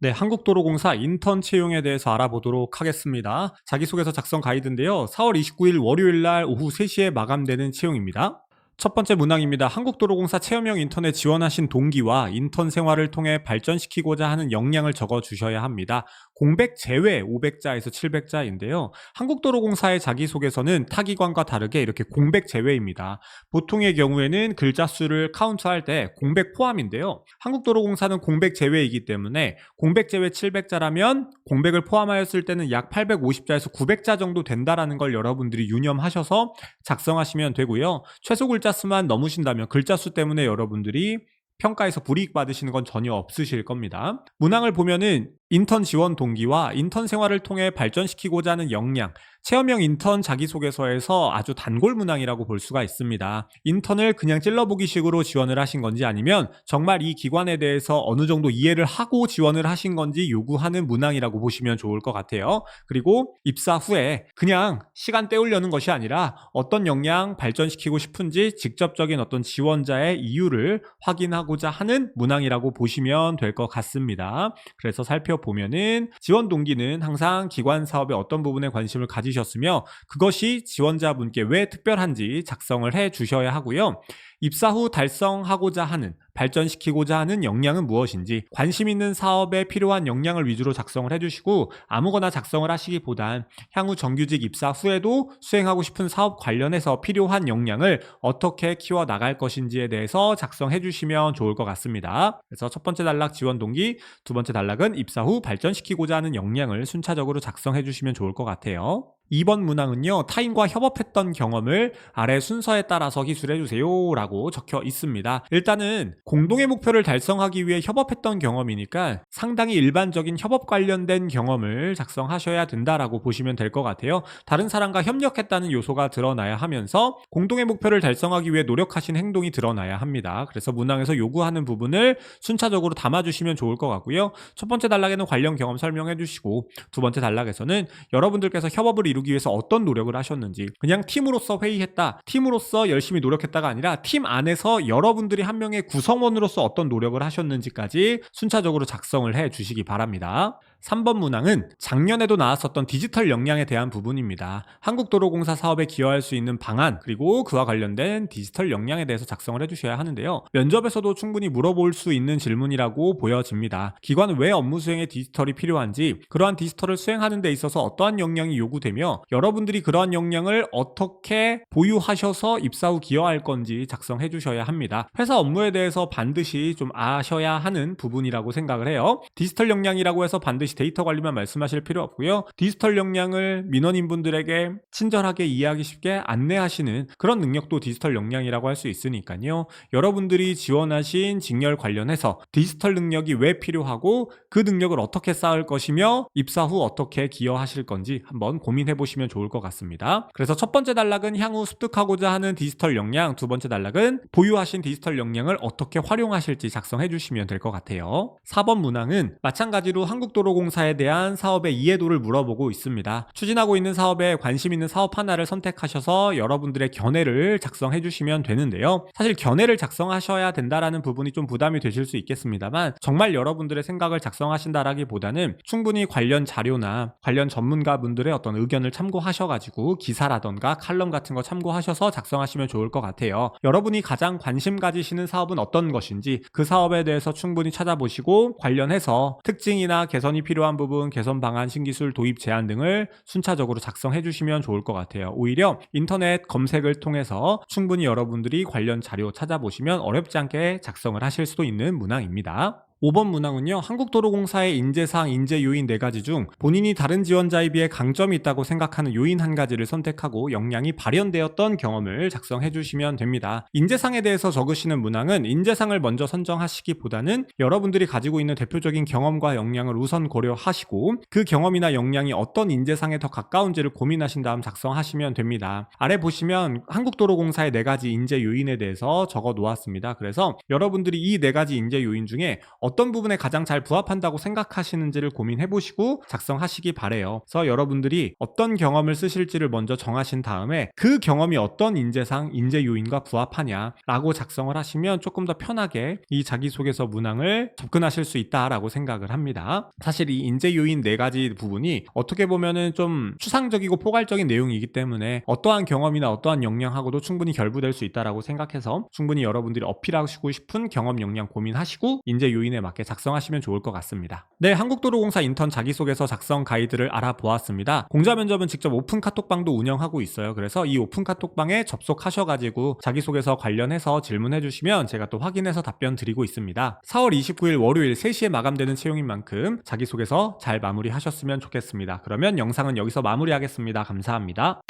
네, 한국도로공사 인턴 채용에 대해서 알아보도록 하겠습니다. 자기소개서 작성 가이드인데요. 4월 29일 월요일 날 오후 3시에 마감되는 채용입니다. 첫 번째 문항입니다. 한국도로공사 체험형 인턴에 지원하신 동기와 인턴 생활을 통해 발전시키고자 하는 역량을 적어 주셔야 합니다. 공백 제외 500자에서 700자인데요. 한국도로공사의 자기소개서는 타 기관과 다르게 이렇게 공백 제외입니다. 보통의 경우에는 글자 수를 카운트할 때 공백 포함인데요. 한국도로공사는 공백 제외이기 때문에 공백 제외 700자라면 공백을 포함하였을 때는 약 850자에서 900자 정도 된다라는 걸 여러분들이 유념하셔서 작성하시면 되고요. 최소 글자 수만 넘으신다면 글자 수 때문에 여러분들이 평가에서 불이익 받으시는 건 전혀 없으실 겁니다. 문항을 보면은 인턴 지원 동기와 인턴 생활을 통해 발전시키고자 하는 역량, 체험형 인턴 자기소개서에서 아주 단골 문항이라고 볼 수가 있습니다. 인턴을 그냥 찔러보기 식으로 지원을 하신 건지 아니면 정말 이 기관에 대해서 어느 정도 이해를 하고 지원을 하신 건지 요구하는 문항이라고 보시면 좋을 것 같아요. 그리고 입사 후에 그냥 시간 때우려는 것이 아니라 어떤 역량 발전시키고 싶은지 직접적인 어떤 지원자의 이유를 확인하고자 하는 문항이라고 보시면 될 것 같습니다. 그래서 살펴보면은 지원 동기는 항상 기관 사업의 어떤 부분에 관심을 가지셨으며 그것이 지원자분께 왜 특별한지 작성을 해 주셔야 하고요. 입사 후 달성하고자 하는, 발전시키고자 하는 역량은 무엇인지 관심 있는 사업에 필요한 역량을 위주로 작성을 해주시고 아무거나 작성을 하시기보단 향후 정규직 입사 후에도 수행하고 싶은 사업 관련해서 필요한 역량을 어떻게 키워 나갈 것인지에 대해서 작성해 주시면 좋을 것 같습니다. 그래서 첫 번째 단락 지원 동기, 두 번째 단락은 입사 후 발전시키고자 하는 역량을 순차적으로 작성해 주시면 좋을 것 같아요. 2번 문항은요, 타인과 협업했던 경험을 아래 순서에 따라서 기술해주세요 라고 적혀 있습니다. 일단은 공동의 목표를 달성하기 위해 협업했던 경험이니까 상당히 일반적인 협업 관련된 경험을 작성하셔야 된다라고 보시면 될 것 같아요. 다른 사람과 협력했다는 요소가 드러나야 하면서 공동의 목표를 달성하기 위해 노력하신 행동이 드러나야 합니다. 그래서 문항에서 요구하는 부분을 순차적으로 담아주시면 좋을 것 같고요. 첫 번째 단락에는 관련 경험 설명해 주시고 두 번째 단락에서는 여러분들께서 협업을 이루기 위해서 어떤 노력을 하셨는지, 그냥 팀으로서 회의했다, 팀으로서 열심히 노력했다가 아니라 팀 안에서 여러분들이 한 명의 구성원으로서 어떤 노력을 하셨는지까지 순차적으로 작성을 해 주시기 바랍니다. 3번 문항은 작년에도 나왔었던 디지털 역량에 대한 부분입니다. 한국도로공사 사업에 기여할 수 있는 방안, 그리고 그와 관련된 디지털 역량에 대해서 작성을 해주셔야 하는데요. 면접에서도 충분히 물어볼 수 있는 질문이라고 보여집니다. 기관 외 업무 수행에 디지털이 필요한지, 그러한 디지털을 수행하는 데 있어서 어떠한 역량이 요구되며 여러분들이 그러한 역량을 어떻게 보유하셔서 입사 후 기여할 건지 작성해 주셔야 합니다. 회사 업무에 대해서 반드시 좀 아셔야 하는 부분이라고 생각을 해요. 디지털 역량이라고 해서 반드시 데이터 관리만 말씀하실 필요 없고요. 디지털 역량을 민원인분들에게 친절하게 이해하기 쉽게 안내하시는 그런 능력도 디지털 역량이라고 할 수 있으니까요. 여러분들이 지원하신 직렬 관련해서 디지털 능력이 왜 필요하고 그 능력을 어떻게 쌓을 것이며 입사 후 어떻게 기여하실 건지 한번 고민해 보시면 좋을 것 같습니다. 그래서 첫 번째 단락은 향후 습득하고자 하는 디지털 역량, 두 번째 단락은 보유하신 디지털 역량을 어떻게 활용하실지 작성해 주시면 될 것 같아요. 4번 문항은 마찬가지로 한국도로공사에 대한 사업의 이해도를 물어보고 있습니다. 추진하고 있는 사업에 관심 있는 사업 하나를 선택하셔서 여러분들의 견해를 작성해 주시면 되는데요. 사실 견해를 작성하셔야 된다라는 부분이 좀 부담이 되실 수 있겠습니다만 정말 여러분들의 생각을 작성하신다라기보다는 충분히 관련 자료나 관련 전문가분들의 어떤 의견을 참고하셔가지고 기사라던가 칼럼 같은 거 참고하셔서 작성하시면 좋을 것 같아요. 여러분이 가장 관심 가지시는 사업은 어떤 것인지 그 사업에 대해서 충분히 찾아보시고 관련해서 특징이나 개선이 필요한 부분, 개선 방안, 신기술 도입 제안 등을 순차적으로 작성해 주시면 좋을 것 같아요. 오히려 인터넷 검색을 통해서 충분히 여러분들이 관련 자료 찾아보시면 어렵지 않게 작성을 하실 수도 있는 문항입니다. 5번 문항은요, 한국도로공사의 인재상, 인재요인 4가지 중 본인이 다른 지원자에 비해 강점이 있다고 생각하는 요인 한 가지를 선택하고 역량이 발현되었던 경험을 작성해 주시면 됩니다. 인재상에 대해서 적으시는 문항은 인재상을 먼저 선정하시기보다는 여러분들이 가지고 있는 대표적인 경험과 역량을 우선 고려하시고 그 경험이나 역량이 어떤 인재상에 더 가까운지를 고민하신 다음 작성하시면 됩니다. 아래 보시면 한국도로공사의 4가지 인재 요인에 대해서 적어 놓았습니다. 그래서 여러분들이 이 4가지 인재 요인 중에 어떤 부분에 가장 잘 부합한다고 생각하시는지를 고민해보시고 작성하시기 바래요. 그래서 여러분들이 어떤 경험을 쓰실지를 먼저 정하신 다음에 그 경험이 어떤 인재상, 인재 요인과 부합하냐라고 작성을 하시면 조금 더 편하게 이 자기소개서 문항을 접근하실 수 있다라고 생각을 합니다. 사실 이 인재 요인 4가지 부분이 어떻게 보면은 좀 추상적이고 포괄적인 내용이기 때문에 어떠한 경험이나 어떠한 역량하고도 충분히 결부될 수 있다라고 생각해서 충분히 여러분들이 어필하시고 싶은 경험 역량 고민하시고 인재 요인에 맞게 작성하시면 좋을 것 같습니다. 네, 한국도로공사 인턴 자기소개서 작성 가이드를 알아보았습니다. 공자 면접은 직접 오픈 카톡방도 운영하고 있어요. 그래서 이 오픈 카톡방에 접속하셔가지고 자기소개서 관련해서 질문해 주시면 제가 또 확인해서 답변 드리고 있습니다. 4월 29일 월요일 3시에 마감되는 채용인 만큼 자기소개서 잘 마무리하셨으면 좋겠습니다. 그러면 영상은 여기서 마무리하겠습니다. 감사합니다.